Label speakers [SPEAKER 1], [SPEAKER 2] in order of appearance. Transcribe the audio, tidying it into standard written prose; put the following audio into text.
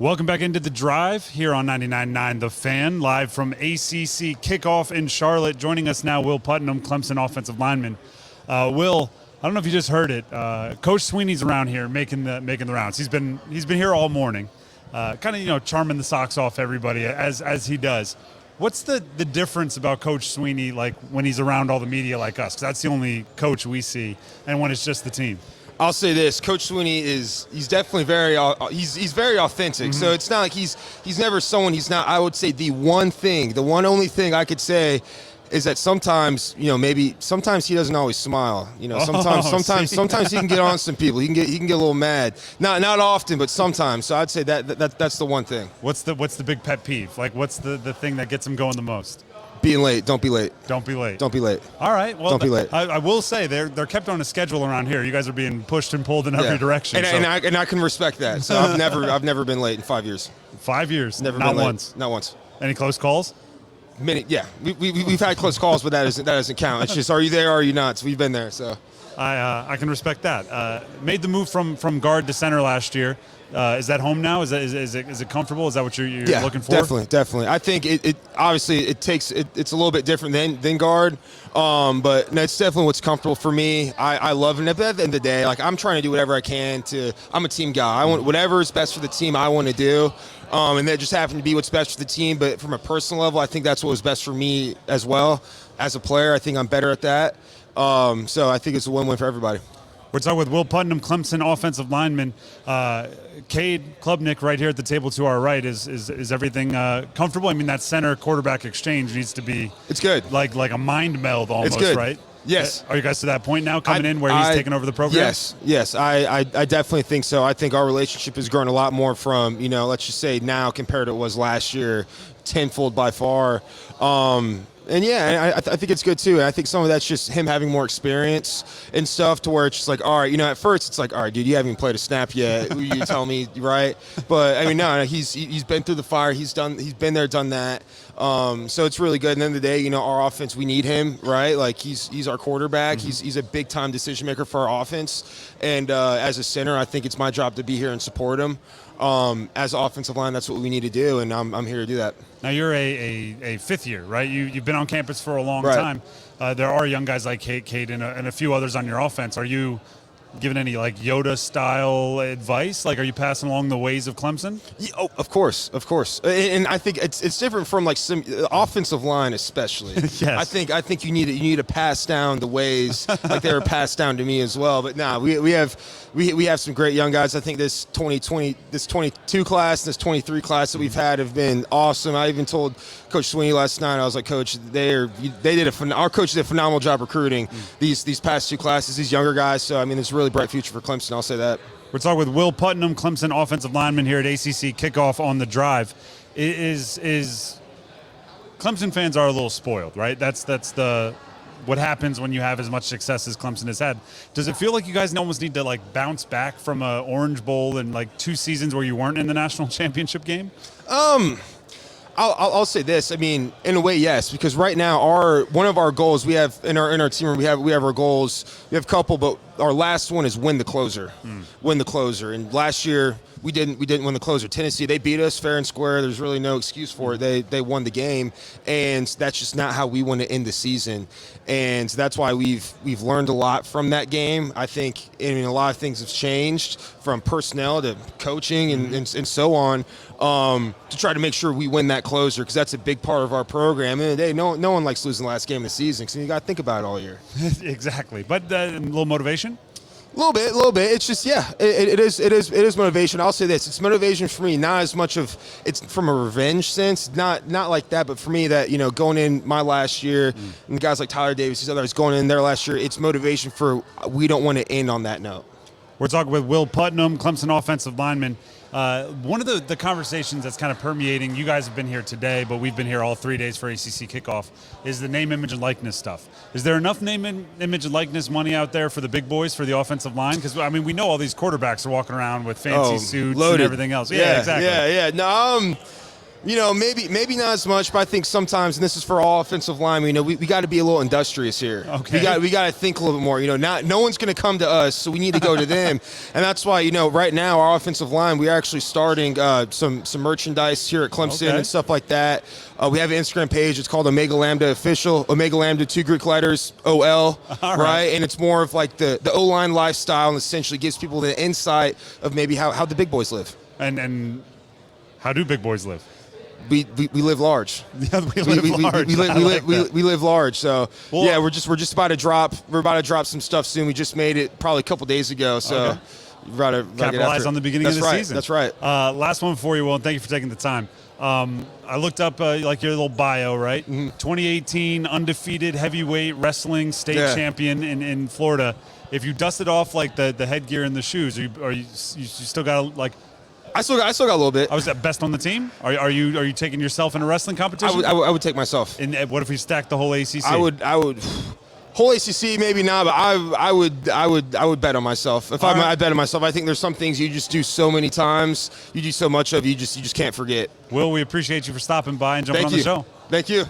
[SPEAKER 1] Welcome back into The Drive here on 99.9 The Fan, live from ACC Kickoff in Charlotte. Joining us now, Will Putnam, Clemson offensive lineman. Will, I don't know if you just heard it. Coach Sweeney's around here making the rounds. He's been here all morning, kind of charming the socks off everybody as he does. What's the difference about Coach Sweeney like when he's around all the media like us? Because that's the only coach we see, and when it's just the team.
[SPEAKER 2] I'll say this: Coach Sweeney he's definitely very authentic. Mm-hmm. So it's not like he's never someone. He's not. I would say the one only thing I could say is that sometimes sometimes he doesn't always smile. Sometimes he can get on some people. He can get a little mad. Not often, but sometimes. So I'd say that's the one thing.
[SPEAKER 1] What's the big pet peeve? Like what's the thing that gets him going the most?
[SPEAKER 2] Being late. Don't be late.
[SPEAKER 1] Don't be late.
[SPEAKER 2] Don't be late.
[SPEAKER 1] All right. Well,
[SPEAKER 2] don't be late.
[SPEAKER 1] I will say they're kept on a schedule around here. You guys are being pushed and pulled in every direction.
[SPEAKER 2] And I can respect that. So I've never been late in 5 years.
[SPEAKER 1] 5 years.
[SPEAKER 2] Never
[SPEAKER 1] Not
[SPEAKER 2] been late.
[SPEAKER 1] once.
[SPEAKER 2] Not once.
[SPEAKER 1] Any close calls?
[SPEAKER 2] Yeah. We've had close calls, but that doesn't count. It's just, are you there or are you not? So we've been there. So
[SPEAKER 1] I can respect that. Made the move from guard to center last year. Is that home now? Is it comfortable? Is that what you're looking for?
[SPEAKER 2] Definitely. I think it obviously it's a little bit different than guard, but that's definitely what's comfortable for me. I love it. At the end of the day, like I'm trying to do whatever I can I'm a team guy. I want whatever is best for the team. I want to do, and that just happened to be what's best for the team. But from a personal level, I think that's what was best for me as well as a player. I think I'm better at that. So I think it's a win-win for everybody.
[SPEAKER 1] We're talking with Will Putnam, Clemson offensive lineman. Cade Klubnik right here at the table to our right. Is everything comfortable? I mean, that center quarterback exchange needs to be.
[SPEAKER 2] It's good.
[SPEAKER 1] Like a mind meld almost,
[SPEAKER 2] it's good.
[SPEAKER 1] Right?
[SPEAKER 2] Yes.
[SPEAKER 1] Are you guys to that point now coming in where he's taking over the program?
[SPEAKER 2] Yes. I definitely think so. I think our relationship has grown a lot more from, let's just say now compared to what it was last year, tenfold by far. And yeah, I think it's good too. And I think some of that's just him having more experience and stuff to where it's just like, all right, at first it's like, all right, dude, you haven't even played a snap yet. You tell me, right? But I mean, no, he's been through the fire. He's been there, done that. So it's really good. And then the day, our offense, we need him, right? Like he's our quarterback. Mm-hmm. He's a big time decision maker for our offense. And as a center, I think it's my job to be here and support him. As an offensive line, that's what we need to do, and I'm here to do that.
[SPEAKER 1] Now you're a fifth year, right? You've been on campus for a long time. There are young guys like Cade and a few others on your offense. Are you giving any like Yoda style advice? Like, are you passing along the ways of Clemson?
[SPEAKER 2] Yeah, of course. And I think it's different from like some offensive line, especially.
[SPEAKER 1] Yes.
[SPEAKER 2] I think you need to pass down the ways like they were passed down to me as well. But we have some great young guys. I think this 22 class, this 23 class that we've had have been awesome. I even told Coach Sweeney last night, I was like, Coach, our coach did a phenomenal job recruiting these past two classes, these younger guys. So I mean, it's a really bright future for Clemson. I'll say that.
[SPEAKER 1] We're talking with Will Putnam, Clemson offensive lineman here at ACC Kickoff on the Drive. Is Clemson fans are a little spoiled, right? That's what happens when you have as much success as Clemson has had. Does it feel like you guys almost need to like bounce back from a Orange Bowl and like 2 seasons where you weren't in the national championship game?
[SPEAKER 2] I'll say this. I mean, in a way, yes, because right now one of our goals we have in our team room, we have our goals. We have a couple, but our last one is win the closer. Win the closer. And last year we didn't win the closer. Tennessee, they beat us fair and square. There's really no excuse for it. They won the game, and that's just not how we want to end the season. And that's why we've learned a lot from that game. I think a lot of things have changed from personnel to coaching and so on to try to make sure we win that closer, because that's a big part of our program. And the day, no one likes losing the last game of the season, because you got to think about it all year.
[SPEAKER 1] Exactly. But a little motivation?
[SPEAKER 2] A little bit. It's just, it is motivation. I'll say this: it's motivation for me, not as much of it's from a revenge sense, not like that, but for me that going in my last year and guys like Tyler Davis, these others going in their last year, it's motivation for we don't want to end on that note.
[SPEAKER 1] We're talking with Will Putnam, Clemson offensive lineman. One of the conversations that's kind of permeating, you guys have been here today, but we've been here all 3 days for ACC Kickoff, is the name, image, and likeness stuff. Is there enough name, image, and likeness money out there for the big boys, for the offensive line? Because, I mean, we know all these quarterbacks are walking around with fancy suits
[SPEAKER 2] loaded.
[SPEAKER 1] and everything else. Yeah, exactly.
[SPEAKER 2] Yeah. No, Maybe not as much, but I think sometimes, and this is for all offensive linemen, we got to be a little industrious here.
[SPEAKER 1] Okay.
[SPEAKER 2] We got to think a little bit more. No one's going to come to us, so we need to go to them, and that's why right now our offensive line, we are actually starting some merchandise here at Clemson and stuff like that. We have an Instagram page. It's called Omega Lambda Official. Omega Lambda, 2 Greek letters, OL, right? And it's more of like the O-line lifestyle, and essentially gives people the insight of maybe how the big boys live.
[SPEAKER 1] And how do big boys live?
[SPEAKER 2] We live large.
[SPEAKER 1] Yeah, we
[SPEAKER 2] live large. So we're just about to drop. We're about to drop some stuff soon. We just made it probably a couple days ago. So
[SPEAKER 1] capitalize on the beginning of the season.
[SPEAKER 2] That's right.
[SPEAKER 1] Last one for you, Will. And thank you for taking the time. I looked up like your little bio, right? Mm-hmm. 2018 undefeated heavyweight wrestling state champion in Florida. If you dusted off like the headgear and the shoes, are you still got like?
[SPEAKER 2] I still got a little bit.
[SPEAKER 1] I was at best on the team. Are you taking yourself in a wrestling competition?
[SPEAKER 2] I would take myself.
[SPEAKER 1] And what if we stacked the whole ACC?
[SPEAKER 2] I would. Whole ACC maybe not, but I would bet on myself. I bet on myself. I think there's some things you just do so many times, you do so much of, you just can't forget.
[SPEAKER 1] Will, we appreciate you for stopping by and jumping on the show.
[SPEAKER 2] Thank you.